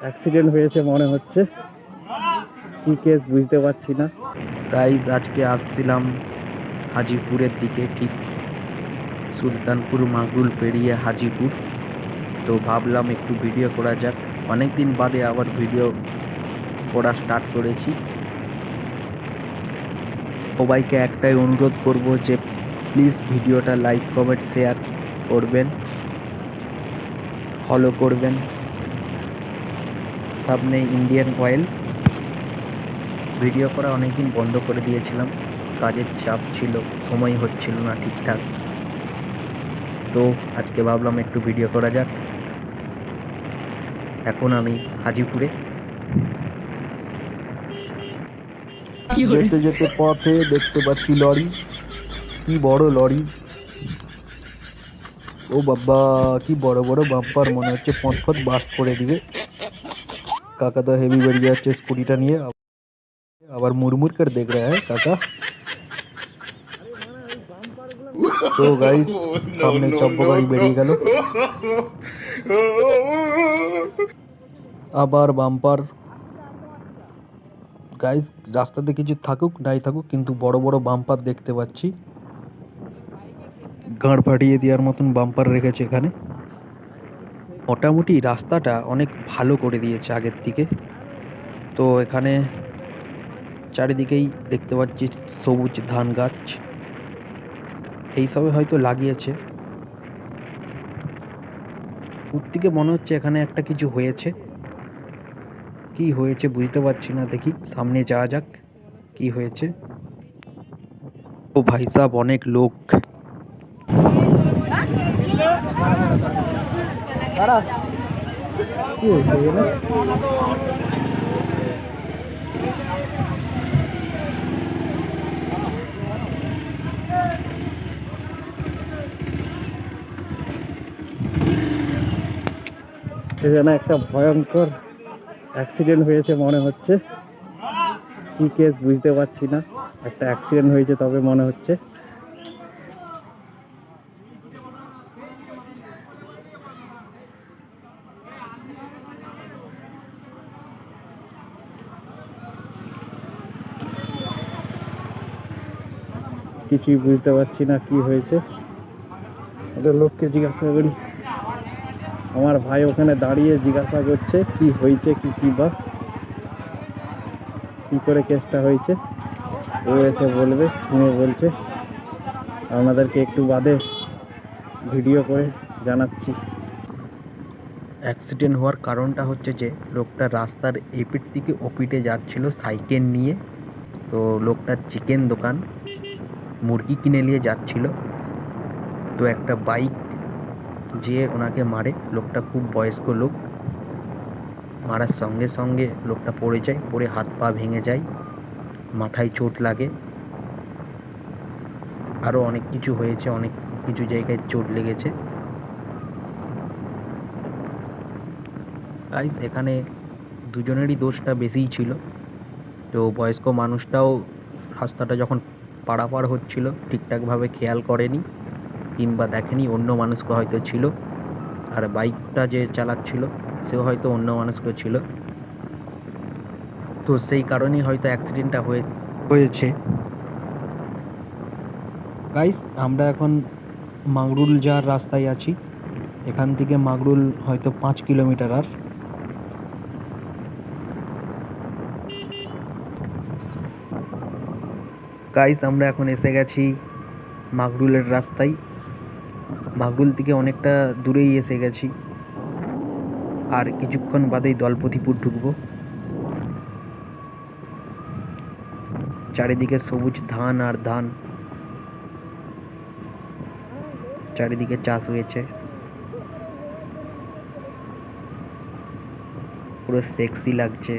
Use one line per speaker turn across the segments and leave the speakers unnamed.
Accident হয়েছে মনে হচ্ছে, কি কেস বুঝতে পারছি না।
গাইজ আজকে আসছিলাম হাজিপুরের দিকে, ঠিক সুলতানপুর মাগরুল পেরিয়ে হাজিপুর। তো ভাবলাম একটু ভিডিও করা যাক, অনেক দিন বাদে আবার ভিডিও করা স্টার্ট করেছি। সবাইকে একটাই অনুরোধ করব যে প্লিজ ভিডিওটা লাইক কমেন্ট শেয়ার করবেন, ফলো করবেন। সামনে ইন্ডিয়ান অয়েল। ভিডিও করা অনেকদিন বন্ধ করে দিয়েছিলাম, কাজের চাপ ছিল, সময় হচ্ছিল না ঠিকঠাক। তো আজকে ভাবলাম একটু ভিডিও করা যাক। এখন আমি হাজিপুরে। যেতে যেতে পথে দেখতে পাচ্ছি লরি, কি বড় লরি! ও বাবা, কি বড় বড় বাম্পার, মনে হচ্ছে পথ বাস্ট করে দিবে। কাকা তো হেভি বেরিয়ে যাচ্ছে স্কুটিটা নিয়ে, আবার মুড়মুড় করে দেখ রা হ্যায় কাকা। তো গাইস সামনে চব্বো গাড়ি বেরিয়ে গেল, আবার বাম্পার। গাইস রাস্তাতে কিছু থাকুক নাই থাকুক, কিন্তু বড় বড় বাম্পার দেখতে পাচ্ছি। গাঁড় ফাটিয়ে দেওয়ার মতন বাম্পার রেখেছে এখানে। মোটামুটি রাস্তাটা অনেক ভালো করে দিয়েছে আগের থেকে। তো এখানে চারিদিকেই দেখতে পাচ্ছি সবুজ ধান গাছ, এইসবে হয়তো লাগিয়েছে। দূর থেকে মনে হচ্ছে এখানে একটা কিছু হয়েছে, কি হয়েছে বুঝতে পারছি না। দেখি সামনে যাওয়া যাক, কি হয়েছে। ও ভাই সাহেব, অনেক লোক।
কি হয়েছে এখানে? এখানে একটা ভয়ঙ্কর অ্যাক্সিডেন্ট হয়েছে মনে হচ্ছে, কি কেস বুঝতে পারছি না। একটা অ্যাক্সিডেন্ট হয়েছে তবে মনে হচ্ছে। কিছুই বুঝতে পারছি না কি হয়েছে। ওদের লোককে জিজ্ঞাসা করি। আমার ভাই ওখানে দাঁড়িয়ে জিজ্ঞাসা করছে কি হয়েছে, কি বা কি করে কেসটা হয়েছে। ও এসে বলবে, শুনে বলছে। আপনাদেরকে একটু বাদে ভিডিও করে জানাচ্ছি।
অ্যাক্সিডেন্ট হওয়ার কারণটা হচ্ছে যে লোকটা রাস্তার এপিট থেকে ওপিটে যাচ্ছিল সাইকেল নিয়ে। তো লোকটা চিকেন দোকান, মুরগি কিনে নিয়ে যাচ্ছিল। তো একটা বাইক যেয়ে ওনাকে মারে। লোকটা খুব বয়স্ক লোক, মারার সঙ্গে সঙ্গে লোকটা পড়ে যায়, পড়ে হাত পা ভেঙে যায়, মাথায় চোট লাগে, আরও অনেক কিছু হয়েছে, অনেক কিছু জায়গায় চোট লেগেছে। গাইস এখানে দুজনেরই দোষটা বেশিই ছিল। তো বয়স্ক মানুষটাও রাস্তাটা যখন পারাপার হচ্ছিল ঠিকঠাকভাবে খেয়াল করেনি, কিংবা দেখেনি অন্য মানুষকে হয়তো ছিল। আর বাইকটা যে চালাচ্ছিল সেও হয়তো অন্য মানুষকে ছিল। তো সেই কারণেই হয়তো অ্যাক্সিডেন্টটা হয়েছে। গাইস আমরা এখন মাগরুল যাওয়ার রাস্তায় আছি। এখান থেকে মাগরুল হয়তো 5 কিলোমিটার। আর গাইস আমরা এখন এসে গেছি মাগরুলের রাস্তায়। মাগরুল থেকে অনেকটা দূরেই এসে গেছি, আর কিছুক্ষণ বাদেই দলপতিপুর ঢুকবো। চারিদিকে সবুজ ধান আর ধান, চারিদিকে চাষ হয়েছে, পুরো সেক্সি লাগছে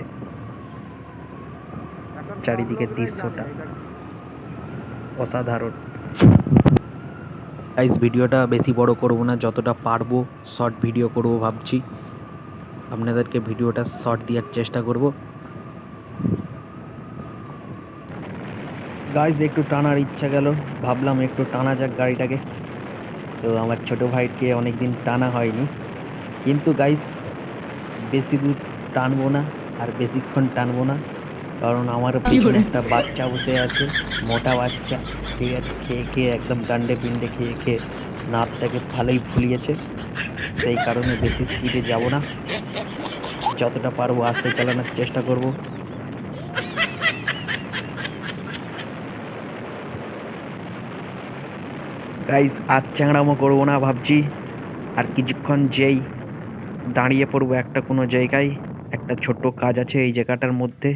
চারিদিকের দৃশ্যটা, অসাধারণ। গাইস ভিডিওটা বেশি বড় করব না, যতটা পারবো শর্ট ভিডিও করব ভাবছি। আপনাদেরকে ভিডিওটা শর্ট দেওয়ার চেষ্টা করব। গাইস একটু টানার ইচ্ছা গেল, ভাবলাম একটু টানা যাক গাড়িটাকে। তো আমার ছোট ভাইকে অনেক দিন টানা হয়নি, কিন্তু গাইস বেশি দূর টানবো না, আর বেশিক্ষণ টানবো না, কারণ আমার পিছনে একটা বাচ্চা বসে আছে, মোটা বাচ্চা, ঠিক আছে, খেয়ে খেয়ে একদম গান্ডে পিন্ডে খেয়ে খেয়ে নাতটাকে ভালোই ফুলিয়েছে। সেই কারণে বেশি স্পিডে যাব না, যতটা পারবো আস্তে চালানোর চেষ্টা করব। গাইস আর চ্যাংড়ামো করবো না ভাবছি, আর কিছুক্ষণ যেই দাঁড়িয়ে পড়বো একটা কোনো জায়গায়, একটা ছোট্ট কাজ আছে এই জায়গাটার মধ্যে।